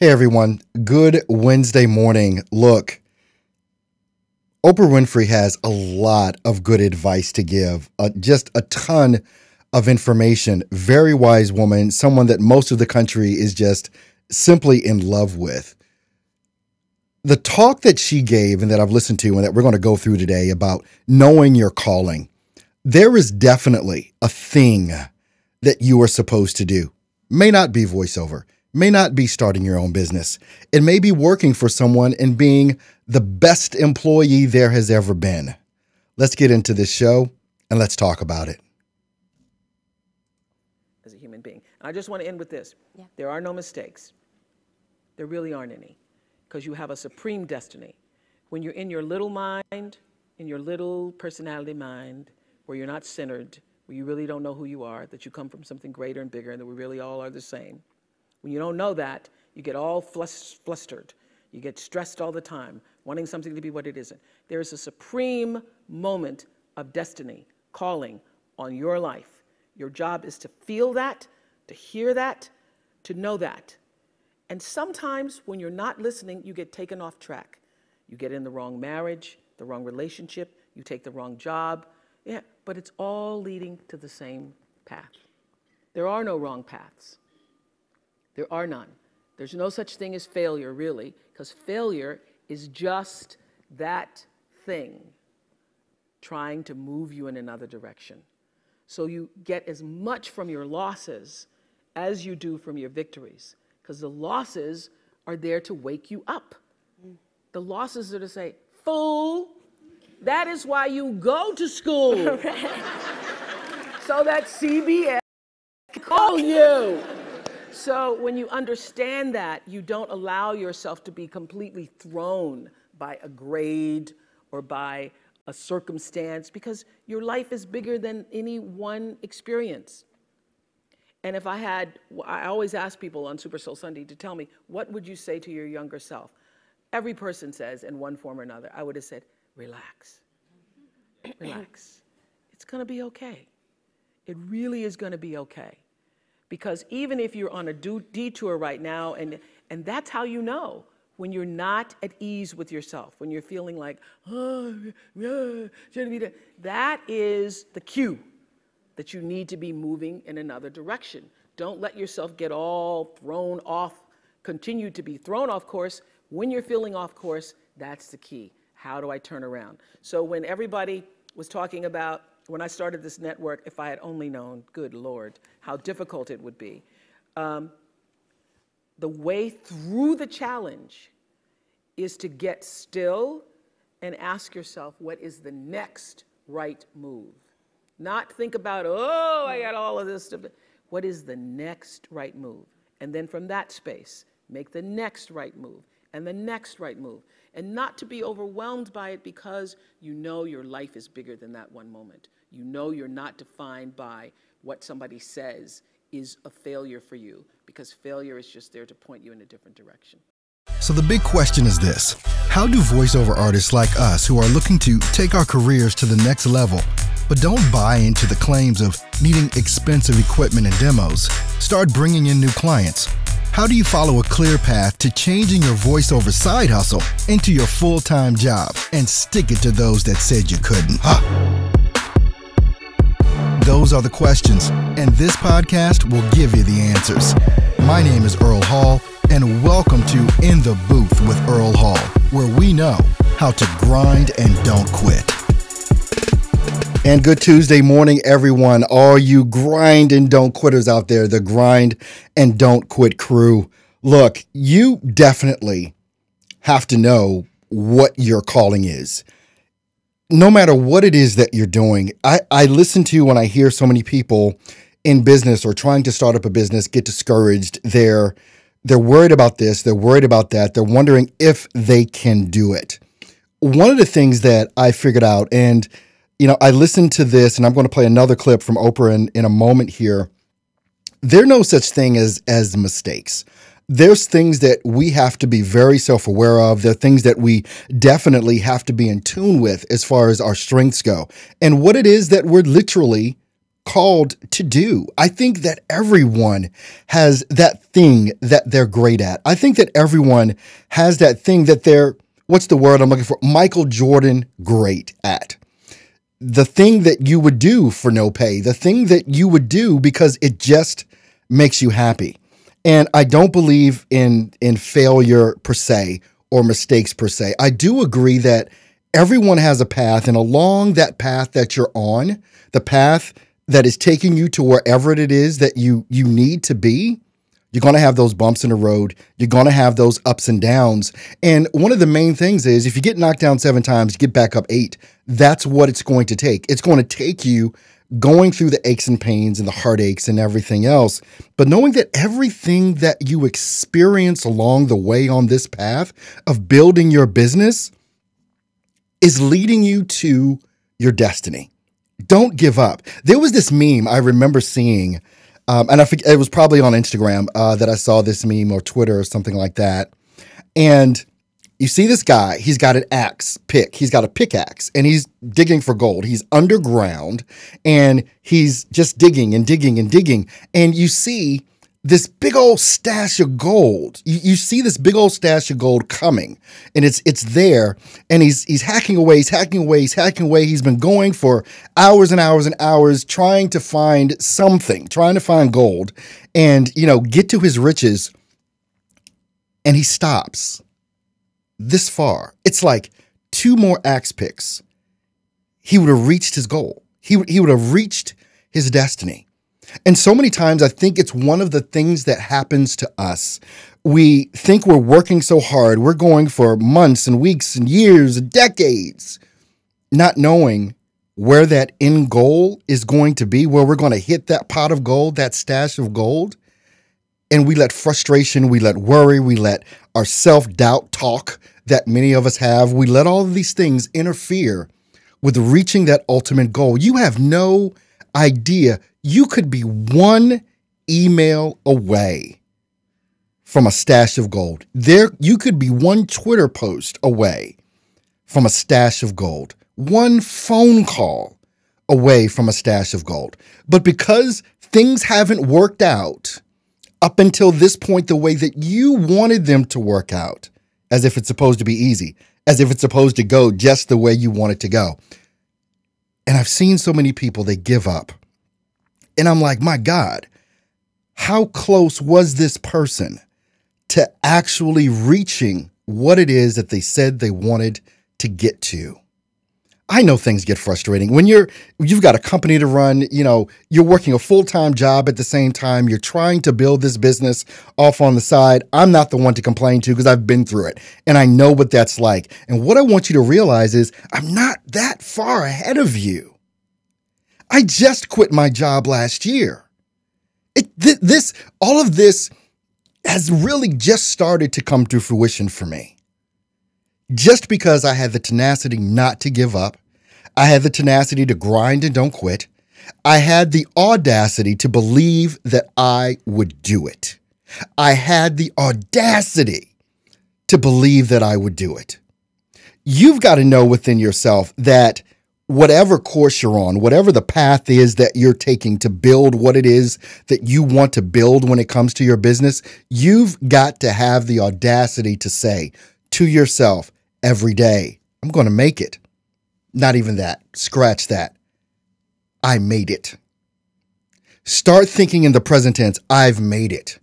Hey everyone, good Wednesday morning. Look, Oprah Winfrey has a lot of good advice to give, just a ton of information. Very wise woman, someone that most of the country is just simply in love with. The talk that she gave and that I've listened to and that we're going to go through today about knowing your calling, there is definitely a thing that you are supposed to do. May not be voiceover. May not be starting your own business. It may be working for someone and being the best employee there has ever been. Let's get into this show and let's talk about it. As a human being. I just want to end with this. Yeah. There are no mistakes. There really aren't any, because you have a supreme destiny. When you're in your little mind, in your little personality mind, where you're not centered, where you really don't know who you are, that you come from something greater and bigger and that we really all are the same. When you don't know that, you get all flustered. You get stressed all the time, wanting something to be what it isn't. There is a supreme moment of destiny, calling on your life. Your job is to feel that, to hear that, to know that. And sometimes when you're not listening, you get taken off track. You get in the wrong marriage, the wrong relationship, you take the wrong job. Yeah, but it's all leading to the same path. There are no wrong paths. There are none. There's no such thing as failure, really, because failure is just that thing trying to move you in another direction. So you get as much from your losses as you do from your victories, because the losses are there to wake you up. The losses are to say, fool, that is why you go to school. So that CBS can call you. So when you understand that, you don't allow yourself to be completely thrown by a grade or by a circumstance, because your life is bigger than any one experience. And if I always ask people on Super Soul Sunday to tell me, what would you say to your younger self? Every person says in one form or another, I would have said, relax, relax. It's gonna be okay. It really is gonna be okay. Because even if you're on a detour right now, and that's how you know, when you're not at ease with yourself, when you're feeling like, oh, yeah, shouldn't be that is the cue that you need to be moving in another direction. Don't let yourself get all thrown off, continue to be thrown off course. When you're feeling off course, that's the key. How do I turn around? So when everybody was talking about, when I started this network, if I had only known, good Lord, how difficult it would be. The way through the challenge is to get still and ask yourself, what is the next right move? Not think about, oh, I got all of this stuff. What is the next right move? And then from that space, make the next right move and the next right move. And not to be overwhelmed by it, because you know your life is bigger than that one moment. You know you're not defined by what somebody says is a failure for you, because failure is just there to point you in a different direction. So the big question is this: how do voiceover artists like us, who are looking to take our careers to the next level, but don't buy into the claims of needing expensive equipment and demos, start bringing in new clients? How do you follow a clear path to changing your voiceover side hustle into your full-time job and stick it to those that said you couldn't? Those are the questions, and this podcast will give you the answers. My name is Earl Hall, and welcome to In the Booth with Earl Hall, where we know how to grind and don't quit. And good Tuesday morning, everyone. All you grind and don't quitters out there, the grind and don't quit crew. Look, you definitely have to know what your calling is. No matter what it is that you're doing, I listen to when I hear so many people in business or trying to start up a business get discouraged. They're worried about this, they're worried about that, they're wondering if they can do it. One of the things that I figured out, and I listened to this, and I'm going to play another clip from Oprah in a moment here. There's no such thing as mistakes. There's things that we have to be very self-aware of. There are things that we definitely have to be in tune with as far as our strengths go. And what it is that we're literally called to do. I think that everyone has that thing that they're great at. I think that everyone has that thing that they're, what's the word I'm looking for? Michael Jordan great at. The thing that you would do for no pay, the thing that you would do because it just makes you happy. And I don't believe in failure per se or mistakes per se. I do agree that everyone has a path, and along that path that you're on, the path that is taking you to wherever it is that you need to be, you're going to have those bumps in the road. You're going to have those ups and downs. And one of the main things is if you get knocked down 7 times, you get back up 8. That's what it's going to take. It's going to take you going through the aches and pains and the heartaches and everything else. But knowing that everything that you experience along the way on this path of building your business is leading you to your destiny. Don't give up. There was this meme I remember seeing, and I think it was probably on Instagram that I saw this meme, or Twitter or something like that. And you see this guy, he's got an axe pick. He's got a pickaxe and he's digging for gold. He's underground and he's just digging and digging and digging. And you see this big old stash of gold. You see this big old stash of gold coming, and it's there, and he's hacking away, he's hacking away, he's hacking away. He's been going for hours and hours and hours trying to find something, trying to find gold and, get to his riches. And he stops this far. It's like 2 more axe picks. He would have reached his goal. He would have reached his destiny. And so many times I think it's one of the things that happens to us. We think we're working so hard. We're going for months and weeks and years and decades, not knowing where that end goal is going to be, where we're going to hit that pot of gold, that stash of gold. And we let frustration, we let worry, we let our self-doubt talk that many of us have. We let all of these things interfere with reaching that ultimate goal. You have no idea. You could be 1 email away from a stash of gold. You could be 1 Twitter post away from a stash of gold. 1 phone call away from a stash of gold. But because things haven't worked out up until this point the way that you wanted them to work out, as if it's supposed to be easy, as if it's supposed to go just the way you want it to go. And I've seen so many people, they give up. And I'm like, my God, how close was this person to actually reaching what it is that they said they wanted to get to? I know things get frustrating when you've got a company to run, you're working a full-time job at the same time. You're trying to build this business off on the side. I'm not the one to complain to because I've been through it and I know what that's like. And what I want you to realize is I'm not that far ahead of you. I just quit my job last year. All of this has really just started to come to fruition for me. Just because I had the tenacity not to give up, I had the tenacity to grind and don't quit. I had the audacity to believe that I would do it. I had the audacity to believe that I would do it. You've got to know within yourself that whatever course you're on, whatever the path is that you're taking to build what it is that you want to build when it comes to your business, you've got to have the audacity to say to yourself every day, I'm going to make it. Not even that. Scratch that. I made it. Start thinking in the present tense, I've made it.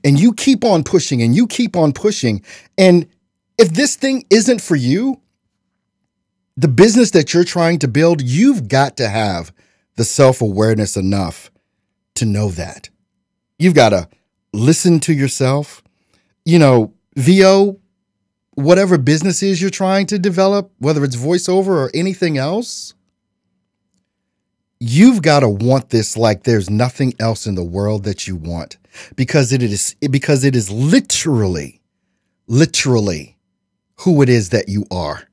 And you keep on pushing and you keep on pushing. And if this thing isn't for you, the business that you're trying to build, you've got to have the self-awareness enough to know that. You've got to listen to yourself. VO, whatever businesses you're trying to develop, whether it's voiceover or anything else, you've got to want this like there's nothing else in the world that you want, because it is literally who it is that you are.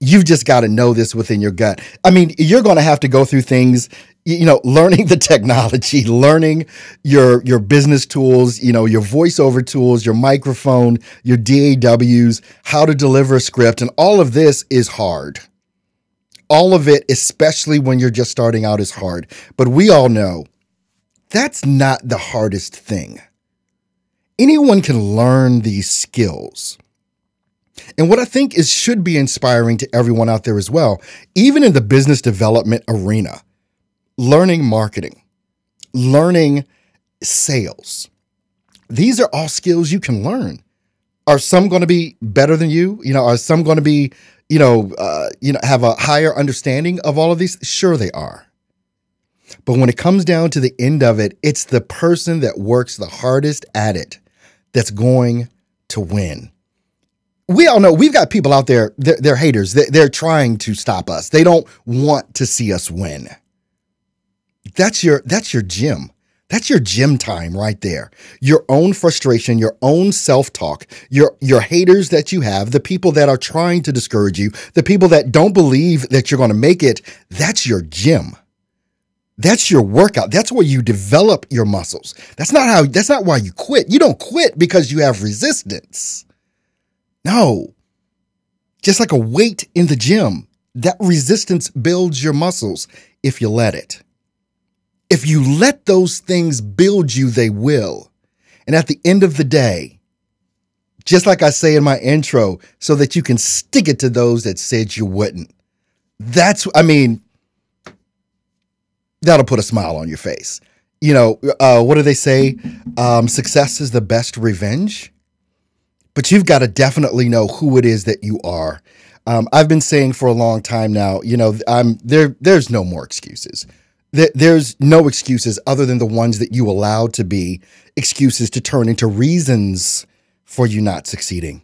You've just got to know this within your gut. I mean, you're going to have to go through things, learning the technology, learning your business tools, your voiceover tools, your microphone, your DAWs, how to deliver a script. And all of this is hard. all of it, especially when you're just starting out, is hard. But we all know that's not the hardest thing. Anyone can learn these skills. And what I think is should be inspiring to everyone out there as well, even in the business development arena, learning marketing, learning sales. These are all skills you can learn. Are some going to be better than you? Are some going to be, have a higher understanding of all of these? Sure they are. But when it comes down to the end of it, it's the person that works the hardest at it that's going to win. We all know we've got people out there, they're haters. They're trying to stop us. They don't want to see us win. That's your gym. That's your gym time right there. Your own frustration, your own self-talk, your haters that you have, the people that are trying to discourage you, the people that don't believe that you're going to make it, that's your gym. That's your workout. That's where you develop your muscles. That's not why you quit. You don't quit because you have resistance. No. Just like a weight in the gym, that resistance builds your muscles if you let it. If you let those things build you, they will. And at the end of the day, just like I say in my intro, so that you can stick it to those that said you wouldn't. That'll put a smile on your face. What do they say? Success is the best revenge. But you've got to definitely know who it is that you are. I've been saying for a long time now, there's no more excuses. There's no excuses other than the ones that you allow to be excuses to turn into reasons for you not succeeding.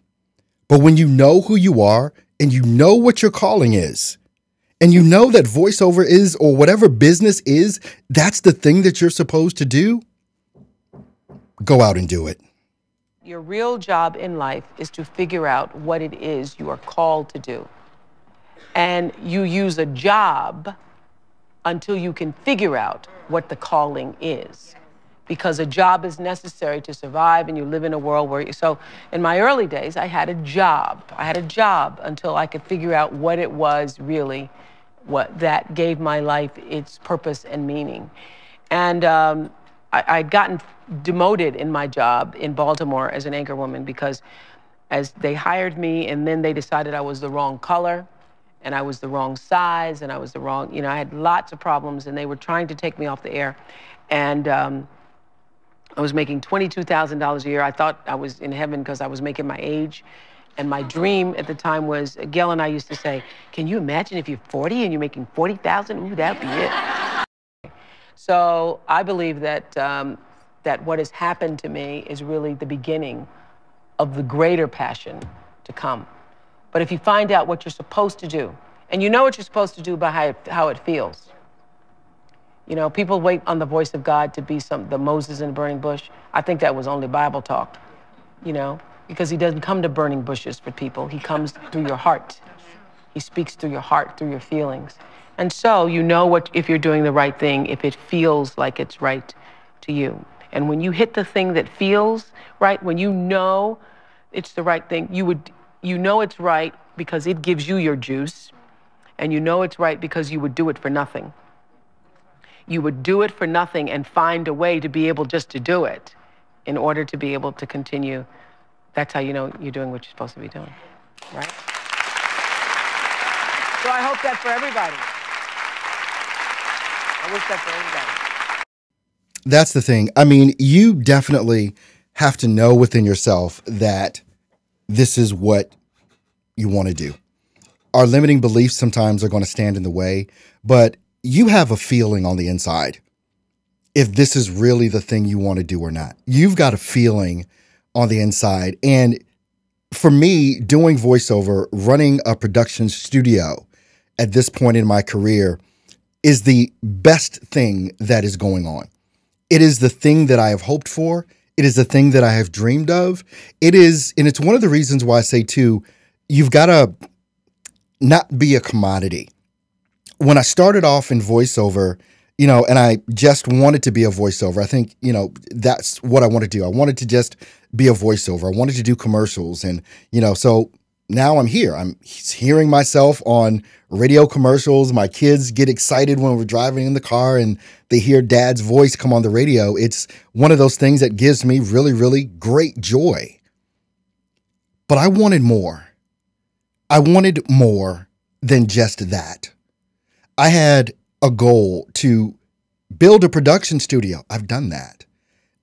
But when you know who you are and you know what your calling is, and you know that voiceover is, or whatever business is, that's the thing that you're supposed to do, go out and do it. Your real job in life is to figure out what it is you are called to do. And you use a job until you can figure out what the calling is. Because a job is necessary to survive, and you live in a world where so in my early days, I had a job. I had a job until I could figure out what it was really, what that gave my life its purpose and meaning. And I'd gotten demoted in my job in Baltimore as an anchor woman because as they hired me, and then they decided I was the wrong color, and I was the wrong size, and I was the wrong, I had lots of problems, and they were trying to take me off the air. And I was making $22,000 a year. I thought I was in heaven because I was making my age. And my dream at the time was, Gail and I used to say, can you imagine if you're 40 and you're making 40,000? Ooh, that'd be it. So I believe that that what has happened to me is really the beginning of the greater passion to come. But if you find out what you're supposed to do, and you know what you're supposed to do by how it feels. People wait on the voice of God to be the Moses in the burning bush. I think that was only Bible talk, because he doesn't come to burning bushes for people. He comes through your heart. He speaks through your heart, through your feelings. And so if you're doing the right thing, if it feels like it's right to you. And when you hit the thing that feels right, when you know it's the right thing, you know it's right because it gives you your juice, and you know it's right because you would do it for nothing. You would do it for nothing and find a way to be able just to do it in order to be able to continue. That's how you know you're doing what you're supposed to be doing, right? So I hope that for everybody. I wish that for everybody. That's the thing. You definitely have to know within yourself that this is what you want to do. Our limiting beliefs sometimes are going to stand in the way, but you have a feeling on the inside if this is really the thing you want to do or not. You've got a feeling on the inside. And for me, doing voiceover, running a production studio at this point in my career is the best thing that is going on. It is the thing that I have hoped for. It is the thing that I have dreamed of. And it's one of the reasons why I say too, you've got to not be a commodity. When I started off in voiceover, and I just wanted to be a voiceover, I think, that's what I wanted to do. I wanted to just be a voiceover. I wanted to do commercials. And, so now I'm here. I'm hearing myself on radio commercials. My kids get excited when we're driving in the car and they hear dad's voice come on the radio. It's one of those things that gives me really, really great joy. But I wanted more. I wanted more than just that. I had a goal to build a production studio. I've done that.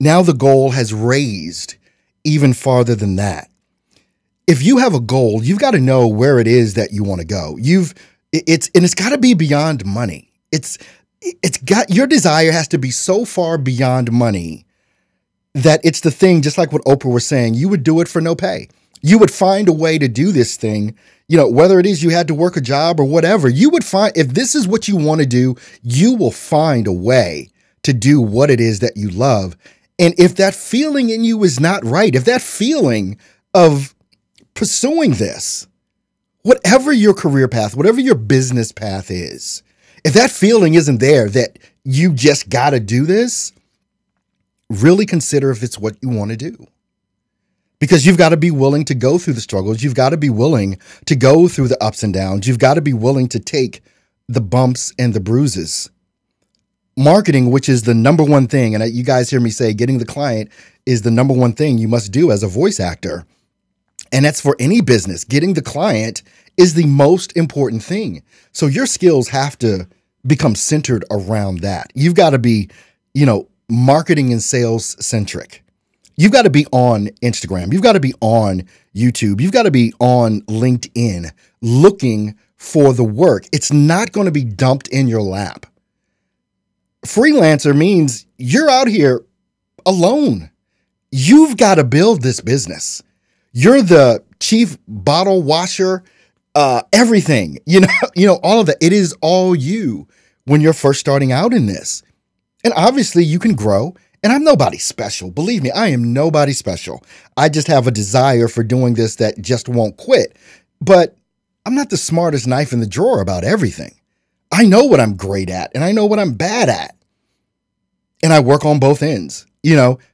Now the goal has raised even farther than that. If you have a goal, you've got to know where it is that you want to go. It's got to be beyond money. Your desire has to be so far beyond money that it's the thing, just like what Oprah was saying, you would do it for no pay. You would find a way to do this thing, whether it is you had to work a job or whatever, you would find, if this is what you want to do, you will find a way to do what it is that you love. And if that feeling in you is not right, if that feeling of pursuing this, whatever your career path, whatever your business path is, if that feeling isn't there that you just got to do this, really consider if it's what you want to do. Because you've got to be willing to go through the struggles. You've got to be willing to go through the ups and downs. You've got to be willing to take the bumps and the bruises. Marketing, which is the number one thing, and you guys hear me say getting the client is the number one thing you must do as a voice actor. And that's for any business. Getting the client is the most important thing. So your skills have to become centered around that. You've got to be, marketing and sales centric. You've got to be on Instagram. You've got to be on YouTube. You've got to be on LinkedIn looking for the work. It's not going to be dumped in your lap. Freelancer means you're out here alone. You've got to build this business. You're the chief bottle washer, everything, all of that. It is all you when you're first starting out in this. And obviously you can grow. And I'm nobody special. Believe me, I am nobody special. I just have a desire for doing this that just won't quit. But I'm not the smartest knife in the drawer about everything. I know what I'm great at and I know what I'm bad at. And I work on both ends,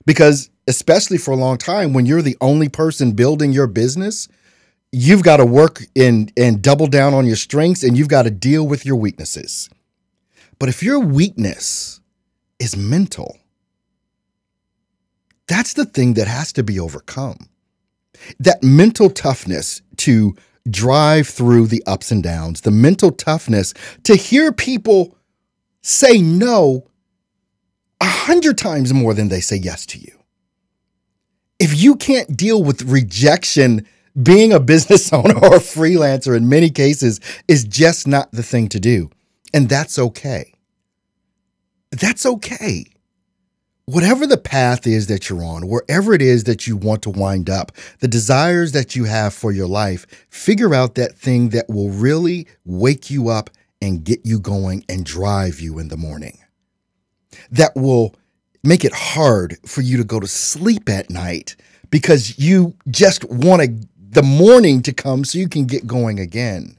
because especially for a long time, when you're the only person building your business, you've got to work and double down on your strengths and you've got to deal with your weaknesses. But if your weakness is mental, that's the thing that has to be overcome. That mental toughness to drive through the ups and downs, the mental toughness to hear people say no 100 times more than they say yes to you. If you can't deal with rejection, being a business owner or a freelancer in many cases is just not the thing to do. And that's okay. That's okay. Whatever the path is that you're on, wherever it is that you want to wind up, the desires that you have for your life, figure out that thing that will really wake you up and get you going and drive you in the morning. That will make it hard for you to go to sleep at night because you just want the morning to come so you can get going again.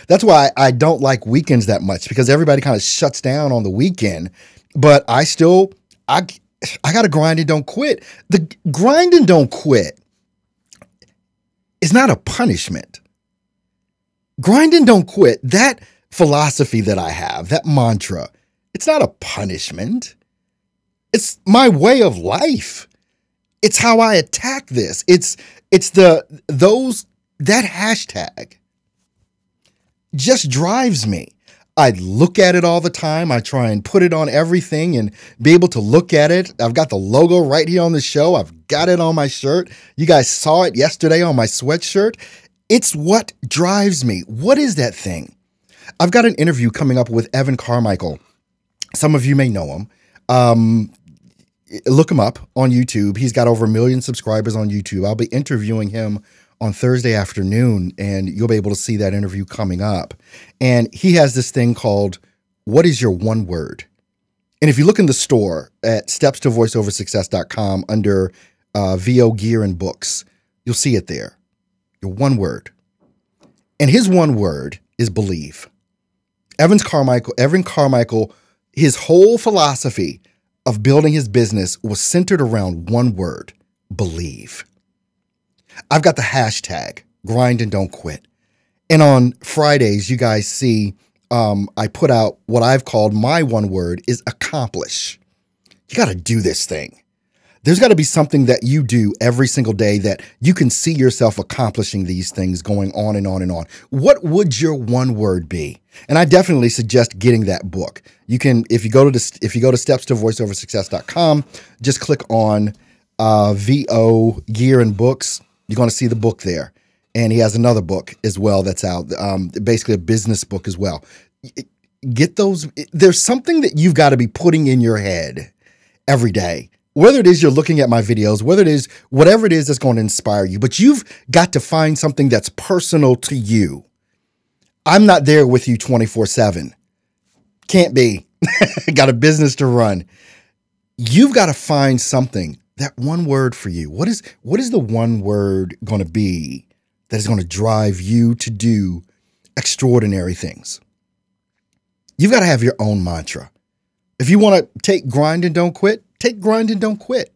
That's why I don't like weekends that much, because everybody kind of shuts down on the weekend. But I got to grind and don't quit. The grind and don't quit is not a punishment. Grind and don't quit, that philosophy that I have, that mantra, it's not a punishment. It's my way of life. It's how I attack this. That hashtag just drives me. I look at it all the time. I try and put it on everything and be able to look at it. I've got the logo right here on the show. I've got it on my shirt. You guys saw it yesterday on my sweatshirt. It's what drives me. What is that thing? I've got an interview coming up with Evan Carmichael. Some of you may know him. Look him up on YouTube. He's got over 1 million subscribers on YouTube. I'll be interviewing him on Thursday afternoon, and you'll be able to see that interview coming up. And he has this thing called, What is Your One Word? And if you look in the store at stepstovoiceoversuccess.com under VO Gear and Books, you'll see it there. Your one word. And his one word is believe. Evan Carmichael, his whole philosophy of building his business was centered around one word, believe. I've got the hashtag Grind and don't quit. And on Fridays, you guys see I put out what I've called my one word is accomplish. You got to do this thing. There's got to be something that you do every single day that you can see yourself accomplishing these things, going on and on and on. What would your one word be? And I definitely suggest getting that book. You can, if you go to stepstovoiceoversuccess.com, just click on VO Gear and Books. You're going to see the book there. And he has another book as well that's out, basically a business book as well. Get those. There's something that you've got to be putting in your head every day. Whether it is you're looking at my videos, whether it is whatever it is that's going to inspire you, but you've got to find something that's personal to you. I'm not there with you 24/7. Can't be. Got a business to run. You've got to find something, that one word for you. What is the one word going to be that is going to drive you to do extraordinary things? You've got to have your own mantra. If you want to take grind and don't quit, take grind and don't quit.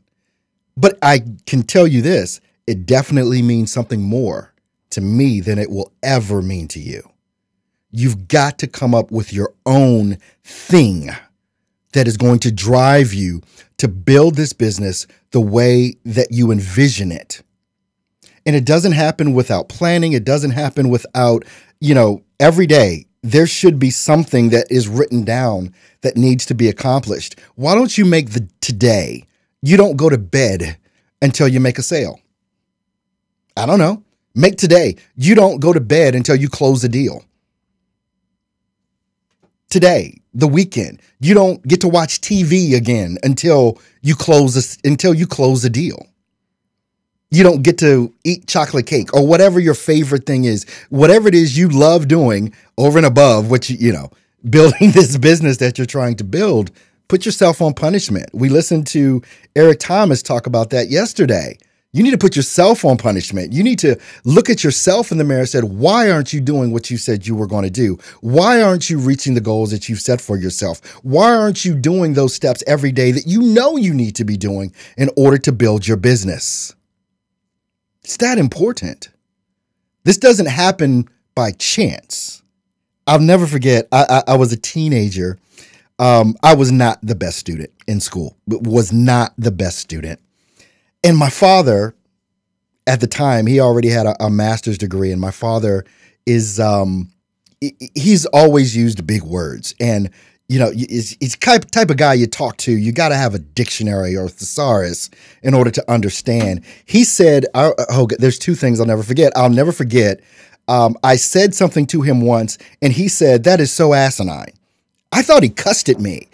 But I can tell you this, it definitely means something more to me than it will ever mean to you. You've got to come up with your own thing that is going to drive you to build this business the way that you envision it. And it doesn't happen without planning. It doesn't happen without, every day there should be something that is written down that needs to be accomplished. Why don't you make the today? You don't go to bed until you make a sale. I don't know. Make today. You don't go to bed until you close a deal. Today, the weekend, you don't get to watch TV again until you close a deal. You don't get to eat chocolate cake or whatever your favorite thing is, whatever it is you love doing over and above what building this business that you're trying to build. Put yourself on punishment. We listened to Eric Thomas talk about that yesterday. You need to put yourself on punishment. You need to look at yourself in the mirror and say, why aren't you doing what you said you were going to do? Why aren't you reaching the goals that you've set for yourself? Why aren't you doing those steps every day that you know you need to be doing in order to build your business? It's that important. This doesn't happen by chance. I'll never forget, I was a teenager. I was not the best student in school, was not the best student. And my father, at the time, he already had a master's degree. And my father is, he's always used big words. And, he's the type of guy you talk to, you got to have a dictionary or a thesaurus in order to understand. He said, there's two things I'll never forget. I'll never forget. I said something to him once, and he said, "That is so asinine." I thought he cussed at me.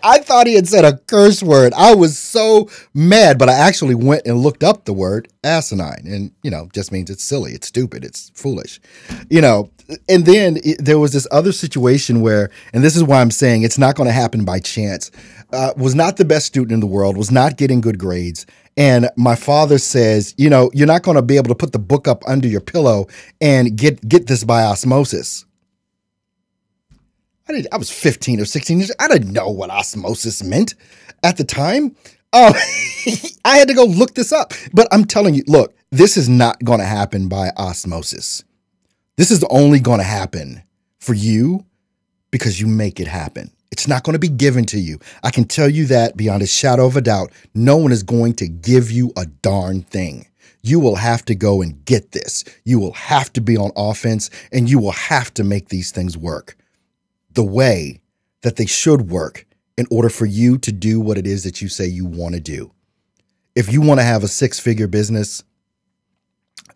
I thought he had said a curse word. I was so mad, but I actually went and looked up the word asinine. And, just means it's silly, it's stupid, it's foolish, And then there was this other situation where, and this is why I'm saying it's not going to happen by chance, was not the best student in the world, was not getting good grades. And my father says, you're not going to be able to put the book up under your pillow and get this by osmosis. I was 15 or 16 years. I didn't know what osmosis meant at the time. I had to go look this up. But I'm telling you, look, this is not going to happen by osmosis. This is only going to happen for you because you make it happen. It's not going to be given to you. I can tell you that beyond a shadow of a doubt. No one is going to give you a darn thing. You will have to go and get this. You will have to be on offense, and you will have to make these things work the way that they should work in order for you to do what it is that you say you want to do. If you want to have a 6-figure business,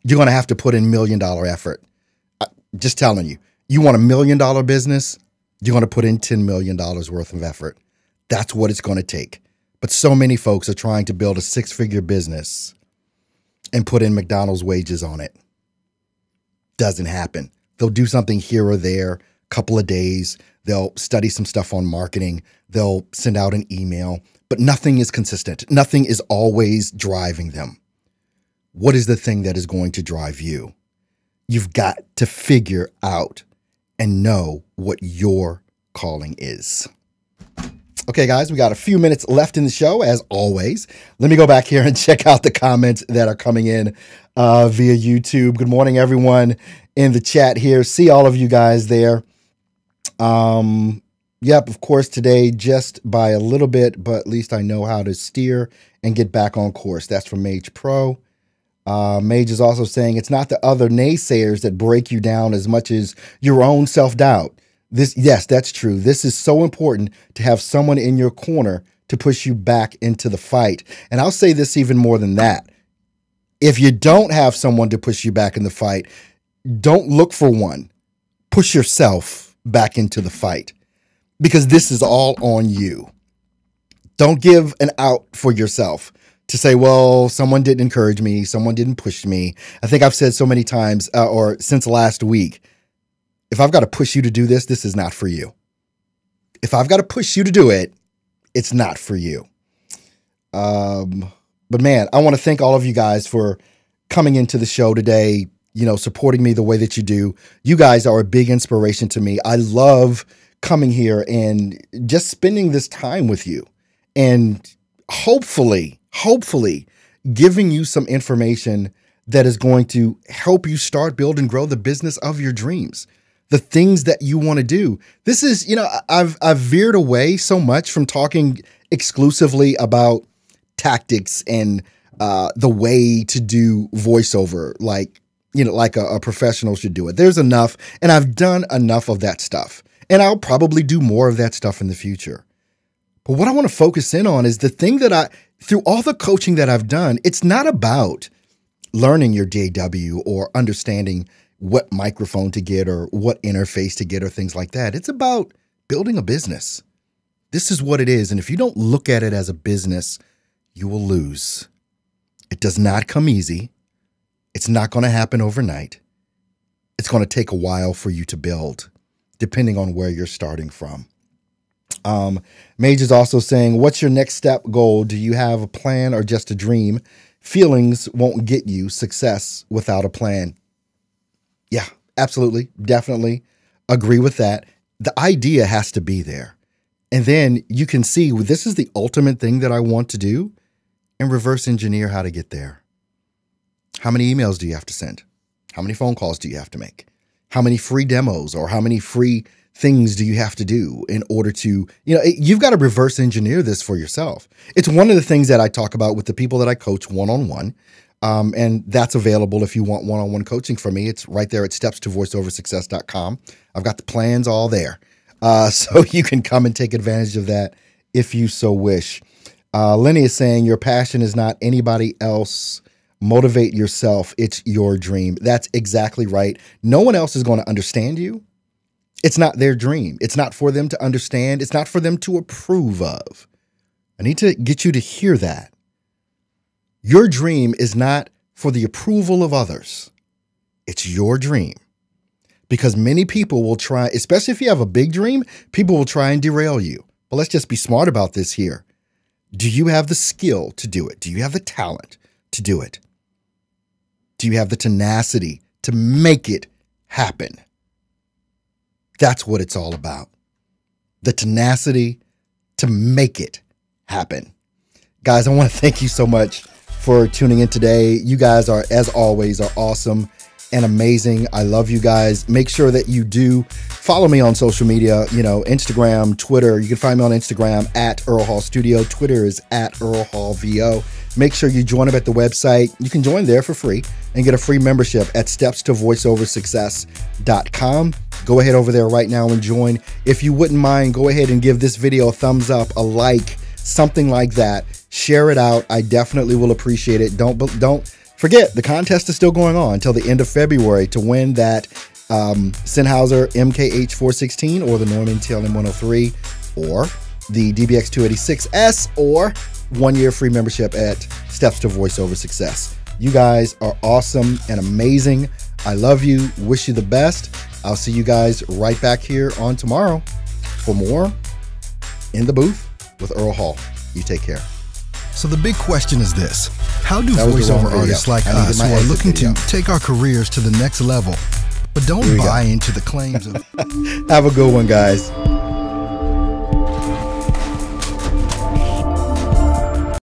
you're going to have to put in $1 million effort. Just telling you, you want $1 million business, you're going to put in $10 million worth of effort. That's what it's going to take. But so many folks are trying to build a 6-figure business and put in McDonald's wages on it. Doesn't happen. They'll do something here or there, couple of days. They'll study some stuff on marketing. They'll send out an email, but nothing is consistent. Nothing is always driving them. What is the thing that is going to drive you? You've got to figure out and know what your calling is. Okay, guys, we got a few minutes left in the show, as always. Let me go back here and check out the comments that are coming in via YouTube. Good morning, everyone in the chat here. See all of you guys there. Yep, of course, today, just by a little bit, but at least I know how to steer and get back on course. That's from Mage Pro. Mage is also saying it's not the other naysayers that break you down as much as your own self-doubt. Yes, that's true. This is so important to have someone in your corner to push you back into the fight. And I'll say this even more than that. If you don't have someone to push you back in the fight, don't look for one. Push yourself back into the fight, because this is all on you. Don't give an out for yourself to say, well, someone didn't encourage me, someone didn't push me. I think I've said so many times, or since last week, if I've got to push you to do this, this is not for you. If I've got to push you to do it, it's not for you. But man, I want to thank all of you guys for coming into the show today, you know, supporting me the way that you do. You guys are a big inspiration to me. I love coming here and just spending this time with you and hopefully giving you some information that is going to help you start, build, and grow the business of your dreams. The things that you want to do. This is, you know, I've veered away so much from talking exclusively about tactics and the way to do voiceover, like, you know, like a professional should do it. There's enough, and I've done enough of that stuff, and I'll probably do more of that stuff in the future. But what I want to focus in on is the thing that through all the coaching that I've done, it's not about learning your DAW or understanding what microphone to get or what interface to get or things like that. It's about building a business. This is what it is. And if you don't look at it as a business, you will lose. It does not come easy. It's not going to happen overnight. It's going to take a while for you to build, depending on where you're starting from. Mage is also saying, what's your next step goal? Do you have a plan or just a dream? Feelings won't get you success without a plan. Yeah, absolutely. Definitely agree with that. The idea has to be there. And then you can see, this is the ultimate thing that I want to do, and reverse engineer how to get there. How many emails do you have to send? How many phone calls do you have to make? How many free demos or how many free things do you have to do in order to, you know, you've got to reverse engineer this for yourself. It's one of the things that I talk about with the people that I coach one-on-one. And that's available if you want one-on-one coaching from me. It's right there at stepstovoiceoversuccess.com. I've got the plans all there. So you can come and take advantage of that if you so wish. Lenny is saying your passion is not anybody else. Motivate yourself. It's your dream. That's exactly right. No one else is going to understand you. It's not their dream. It's not for them to understand. It's not for them to approve of. I need to get you to hear that. Your dream is not for the approval of others. It's your dream. Because many people will try, especially if you have a big dream, people will try and derail you. But let's just be smart about this here. Do you have the skill to do it? Do you have the talent to do it? Do you have the tenacity to make it happen? That's what it's all about. The tenacity to make it happen. Guys, I want to thank you so much for tuning in today. You guys are, as always, are awesome and amazing. I love you guys. Make sure that you do follow me on social media, you know, Instagram, Twitter. You can find me on Instagram at Earl Hall Studio. Twitter is at Earl Hall VO. Make sure you join up at the website. You can join there for free and get a free membership at stepstovoiceoversuccess.com. Go ahead over there right now and join. If you wouldn't mind, go ahead and give this video a thumbs up, a like, something like that. Share it out. I definitely will appreciate it. Don't forget, the contest is still going on until the end of February to win that Sennheiser MKH416 or the Neumann TLM103 or the DBX286S or 1 year free membership at Steps to Voiceover Success. You guys are awesome and amazing. I love you. Wish you the best. I'll see you guys right back here on tomorrow for more In the Booth with Earl Hall. You take care. So the big question is this: how do voiceover artists like us who are looking to take our careers to the next level, but don't buy into the claims of... Have a good one, guys.